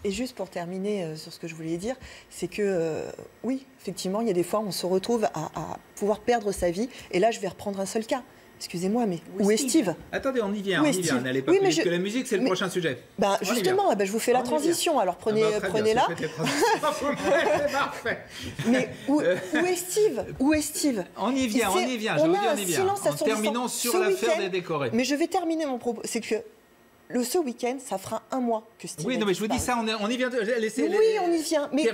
Et juste pour terminer sur ce que je voulais dire, c'est que oui, effectivement, il y a des fois où on se retrouve à pouvoir perdre sa vie. Et là, je vais reprendre un seul cas. Excusez-moi, mais où est Steve? Attendez, on y vient, N'allez pas plus vite que la musique, c'est le prochain sujet. Ben, justement, je vous fais la transition, alors prenez-la. Mais où est Steve? Où est Steve? On y vient, je vous dis on y vient. En terminant sur l'affaire des décorés. Mais je vais terminer mon propos, c'est que ce week-end, ça fera un mois que Steve. Oui, non, mais je vous dis ça, on y vient. Oui, on y vient. Mais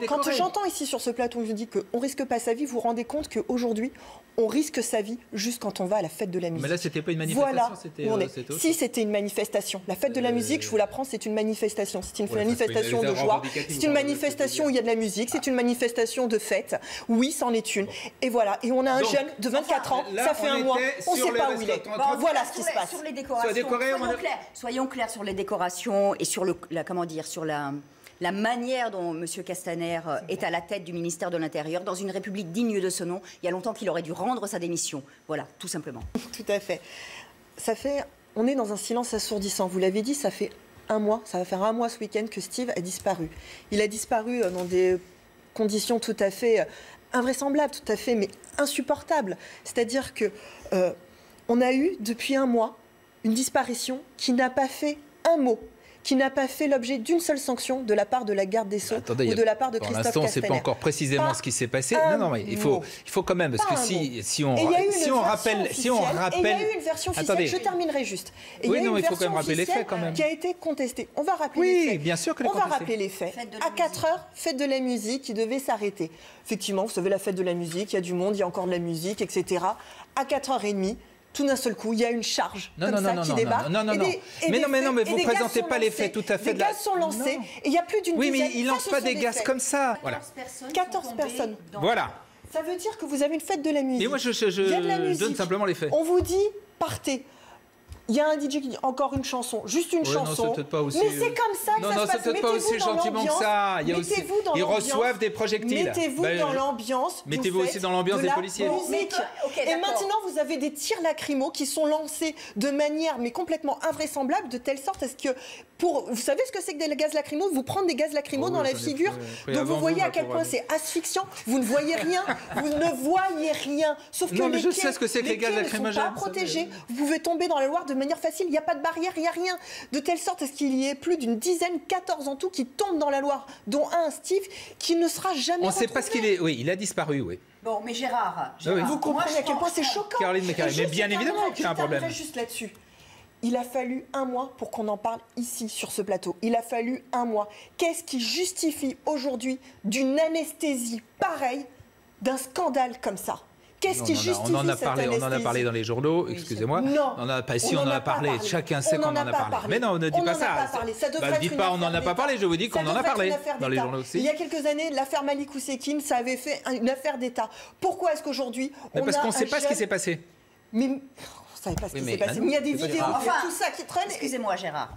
quand les j'entends ici sur ce plateau, je dis qu'on risque pas sa vie, vous vous rendez compte qu'aujourd'hui, on risque sa vie juste quand on va à la fête de la musique. Mais là, c'était pas une manifestation, voilà, si c'était une manifestation. La fête de la musique, je vous l'apprends, c'est une manifestation. C'est une manifestation de joie. C'est une manifestation où il y a de la musique. C'est une manifestation de fête. Oui, c'en est une. Et voilà. Et on a un jeune de 24 ans, ça fait un mois, on ne sait pas où il est. Voilà ce qui se passe. Sur les décorations. Soyons clairs sur les décorations et sur la manière dont M. Castaner est à la tête du ministère de l'Intérieur. Dans une République digne de ce nom, il y a longtemps qu'il aurait dû rendre sa démission. Voilà, tout simplement. Tout à fait. On est dans un silence assourdissant. Vous l'avez dit, ça fait un mois, ça va faire un mois ce week-end que Steve a disparu. Il a disparu dans des conditions tout à fait invraisemblables, tout à fait, mais insupportables. C'est-à-dire que on a eu, depuis un mois, une disparition qui n'a pas fait un mot, qui n'a pas fait l'objet d'une seule sanction de la part de la garde des Sceaux ou de la part de Christophe Castaner. Pour l'instant, on ne sait pas encore précisément ce qui s'est passé. Non, mais il faut quand même, parce que si on rappelle... Et il y a eu une version officielle, je terminerai juste. Oui, non, il faut quand même rappeler les faits quand même. Qui a été contestée. On va rappeler les faits. Oui, bien sûr que on va rappeler les faits. À 4 heures, fête de la musique qui devait s'arrêter. Effectivement, vous savez, la fête de la musique, il y a du monde, il y a encore de la musique, etc. À 4h30, tout d'un seul coup, il y a une charge qui débarque. Mais vous ne présentez pas les faits tout à fait. Les gaz sont lancés et il y a plus d'une dizaine. Oui, mais ils ne lancent pas des gaz comme ça. 14 personnes. Voilà. Ça veut dire que vous avez une fête de la musique. Et moi, je donne simplement les faits. On vous dit, partez. Il y a un DJ qui dit encore une chanson, juste une chanson. Non, c'est pas aussi, mais c'est comme ça que ça se passe. Non, c'est peut-être pas aussi gentiment que ça. Ils reçoivent des projectiles. Mettez-vous dans l'ambiance. Mettez-vous aussi dans l'ambiance des policiers. Et maintenant, vous avez des tirs lacrymaux qui sont lancés de manière complètement invraisemblable, de telle sorte à ce que, vous savez ce que c'est que des gaz lacrymaux? Vous prendre des gaz lacrymaux dans la figure. Donc vous voyez à quel point c'est asphyxiant. Vous ne voyez rien. Vous ne voyez rien. Sauf que je sais ce que c'est que les gaz lacrymogènes. Ne sont pas protégés. Vous pouvez tomber dans la Loire de manière facile, il n'y a pas de barrière, il n'y a rien. De telle sorte à ce qu'il y ait plus d'une dizaine, 14 en tout, qui tombent dans la Loire, dont un Steve, qui ne sera jamais retrouvé. On ne sait pas ce qu'il est. Oui, il a disparu, oui. Bon, mais Gérard, vous comprenez à quel point c'est choquant. Caroline Mécari, mais bien évidemment qu'il y a un problème. Juste là-dessus. Il a fallu un mois pour qu'on en parle ici, sur ce plateau. Il a fallu un mois. Qu'est-ce qui justifie aujourd'hui d'une anesthésie pareille, d'un scandale comme ça? Qu'est-ce qui justifie cette anesthésie? On en a parlé dans les journaux, excusez-moi. Non. On en a parlé. Chacun sait qu'on en a parlé. Mais non, ne dites pas ça. Ne dites pas on n'en a pas parlé, je vous dis qu'on en a parlé dans les journaux aussi. Il y a quelques années, l'affaire Malik Oussekine, ça avait fait une affaire d'État. Pourquoi est-ce qu'aujourd'hui, parce qu'on ne sait pas ce qui s'est passé. Mais on ne savait pas ce qui s'est passé. Il y a des vidéos, tout ça qui traîne. Excusez-moi, Gérard.